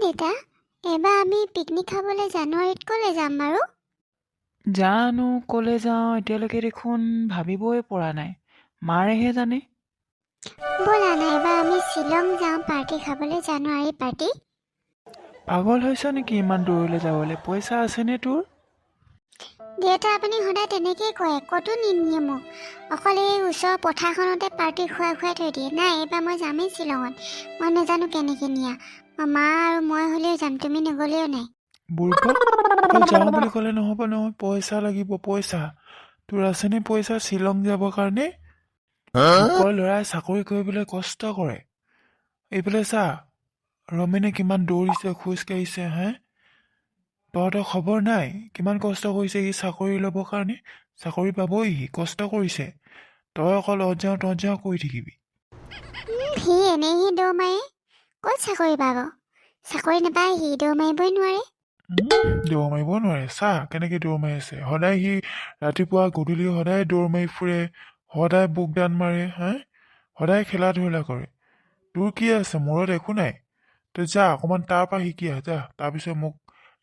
দেউতা, এবাৰ আমি পিকনিক খাবলৈ জানুৱাৰীত ক'লে যাম বাৰু? জানো ক'লে যাওঁ এতিয়ালৈকে দেখোন ভাবিবই পৰা নাই। মাৰেহে জানে। ব'লা না এবাৰ আমি শ্বিলং যাওঁ পাৰ্টি খাবলৈ, জানুৱাৰী পাৰ্টি। পাগল হৈছ নেকি ইমান দূৰলৈ যাবলৈ? পইচা আছেনে তোৰ? দেউতা আপুনি সদায় তেনেকেই কয়, ক'তো নিনিয়ে মোক। অকল এই ওচৰৰ পথাৰখনতে পাৰ্টি খুৱাই থৈ দিয়ে। নাই, এইবাৰ মই যামেই শ্বিলঙত। মই নাজানো কেনেকৈ নিয়া। মা আৰু মই হ'লেও যাম, তুমি নগ'লেও নাই। বুৰ্বক, অকল যাওঁ বুলি ক'লে নহ'ব নহয়, পইচা লাগিব পইচা। তোৰ আছেনে পইচা শ্বিলং যাবৰ কাৰণে? লোকৰ ল'ৰাই চাকৰি কৰিবলৈ কষ্ট কৰে। এইফালে চা, ৰমেনে কিমান দৌৰিছে খোজ কাঢ়িছে হে। তহঁতৰ খবৰ নাই কিমান কষ্ট কৰিছে সি চাকৰি ল'বৰ কাৰণে। চাকৰি পাবই, সি কষ্ট কৰিছে। তই অকল তত যাওঁ কৰি থাকিবি। সি এনেইহে দৌৰ মাৰে, ক'ত চাকৰি পাব? চাকৰি নাপায়, সি দৌৰ মাৰিবই নোৱাৰে। দৌৰ মাৰিব নোৱাৰে, চা কেনেকে দৌৰ মাৰি আছে। সদায় সি ৰাতিপুৱা গধূলি সদায় দৌৰ মাৰি ফুৰে, সদায় বুকদান মাৰে হা, সদায় খেলা ধূলা কৰে। তোৰ কি আছে? মূৰত একো নাই। তই যা অকণমান তাৰ পৰা শিকি আহ যা, তাৰপিছত মোক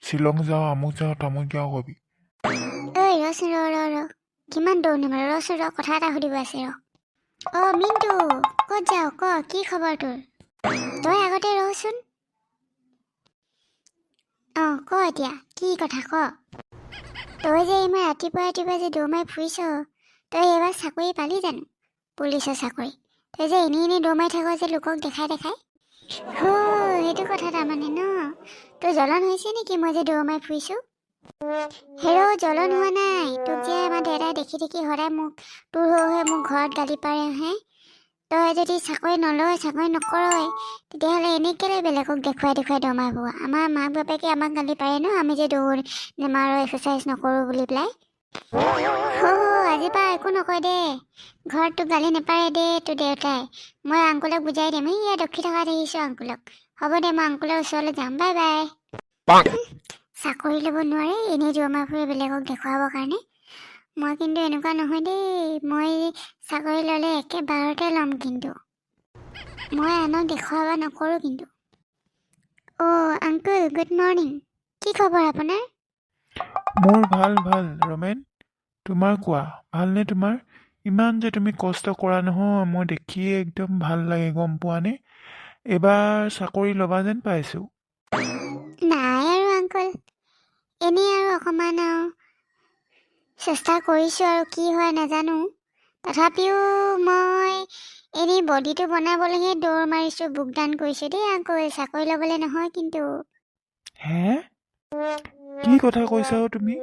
শ্বিলং যাওঁ আমুক যাওঁ তামুক যাওঁ কবি। ঐ ৰচোন, ৰ কিমান দৌৰ নামাৰ, ৰচোন কথা এটা সুধিব আছে ৰ। মিণ্টু, ক'ত যাওঁ ক, কি খবৰ তোৰ? তই আগতে ৰচোন। ক এতিয়া কি কথা ক। তই যে ইমান ৰাতিপুৱা যে দৌৰ মাৰি ফুৰিছ, তই এইবাৰ চাকৰি পালি জানো? পুলিচৰ চাকৰি। তই যে এনেই দৌৰ মাৰি থাক যে লোকক দেখাই সেইটো কথা তাৰমানে ন। তোৰ জ্বলন হৈছে নেকি মই যে দৌৰ মাৰি ফুৰিছোঁ? জ্বলন হোৱা নাই। তোক যে আমাৰ দেউতাই দেখি সদায় তোৰ হৈ মোক ঘৰত গালি পাৰে হে। তই যদি চাকৰি নলয়, চাকৰি নকৰই, তেতিয়াহ'লে এনেই কেলৈ বেলেগক দেখুৱাই দৌৰ মাৰিব? আমাৰ মাক বাপেকে আমাক গালি পাৰে ন, আমি যে দৌৰ নেমাৰো, এক্সাৰচাইজ নকৰোঁ বুলি পেলাই। আজিৰ পৰা একো নকয় দে, ঘৰত তোক গালি নেপাৰে দে তোৰ দেউতাই। মই আংকুলক বুজাই দিম। ইয়াত ৰখি থকা দেখিছোঁ আংকুলক। হ'ব দে, মই আংকুলৰ ওচৰলৈ যাম। Bye bye. চাকৰি ল'ব নোৱাৰে, এনেই দৌৰ মাৰি ফুৰে বেলেগক দেখুৱাবৰ কাৰণে। মই কিন্তু এনেকুৱা নহয় দেই, মই চাকৰি ল'লে একেবাৰতে ল'ম কিন্তু। মই আনক দেখুৱাব নকৰোঁ কিন্তু। Uncle good morning. কি খবৰ আপোনাৰ? মোৰ ভাল ৰমেন, তোমাৰ কোৱা, ভালনে তোমাৰ? ইমান যে তুমি কষ্ট কৰা নহয়, মই দেখিয়ে একদম ভাল লাগে গম পোৱানে? এইবাৰ চাকৰি ল'বা যেন পাইছোঁ। নাই আৰু আংকুল, এনেই আৰু অকণমান আৰু চেষ্টা কৰিছোঁ, আৰু কি হয় নাজানো। তথাপিও মই এনেই বডিটো বনাবলৈহে দৌৰ মাৰিছোঁ, বুকদান কৰিছোঁ দেই আংকুল, চাকৰি ল'বলৈ নহয় কিন্তু। হে, কি কথা কৈছা তুমি?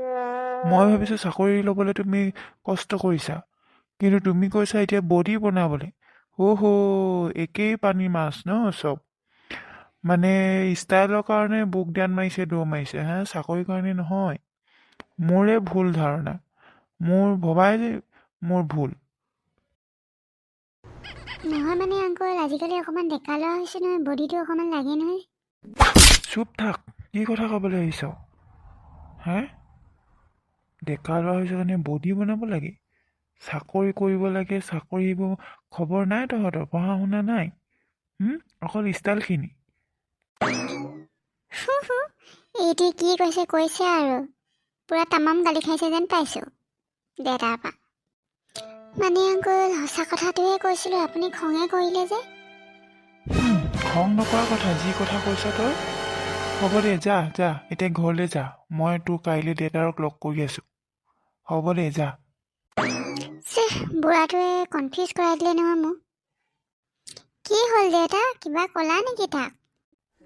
মই ভাবিছোঁ চাকৰি ল'বলৈ তুমি কষ্ট কৰিছা, কিন্তু তুমি কৈছা এতিয়া বডি বনাবলৈ। একেই পানী মাছ ন চব। মানে ষ্টাইলৰ কাৰণে বুকদান মাৰিছে, দৌৰ মাৰিছে হা, চাকৰিৰ কাৰণে নহয়। মোৰে ভুল ধাৰণা, মোৰ ভবাই যে মোৰ ভুল। নহয় মানে আংকুল, আজিকালি অকণমান ডেকা ল'ৰা হৈছে নহয়, বডিটো অকণমান লাগে নহয়। চুপ থাক, কি কথা ক'বলৈ আহিছ হে? ডেকা ল'ৰা হৈছে কাৰণে বডি বনাব লাগে, চাকৰি কৰিব লাগে, চাকৰিবোৰ খবৰ নাই তহঁতৰ, পঢ়া শুনা নাই, অকল ষ্টাইলখিনি। এইটো কি কৈছে আৰু পুৰা তামাম গালি খাইছে যেন পাইছোঁ দেউতাৰ পৰা। মানে আংকুল, সঁচা কথাটোহে কৈছিলোঁ, আপুনি খঙে কৰিলে যে। খং নকৰা কথা, যি কথা কৈছ তই। হ'ব দে, যা এতিয়া ঘৰলৈ যা, মই তোৰ কাইলৈ দেউতাৰক লগ কৰি আছোঁ। হ'ব দে যা। বুঢ়াটোৱে কনফিউজ কৰাই দিলে নহয় মোক। কি হ'ল দেউতা, কিবা ক'লা নেকি তাক?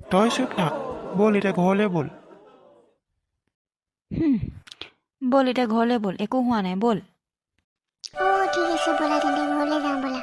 তই চুপ থাক, ব'ল এতিয়া ঘৰলৈ ব'ল। ব'ল এতিয়া ঘৰলৈ ব'ল, একো হোৱা নাই, ব'ল। ঠিক আছে, ব'লা তেন্তে ঘৰলৈ যাওঁ ব'লা।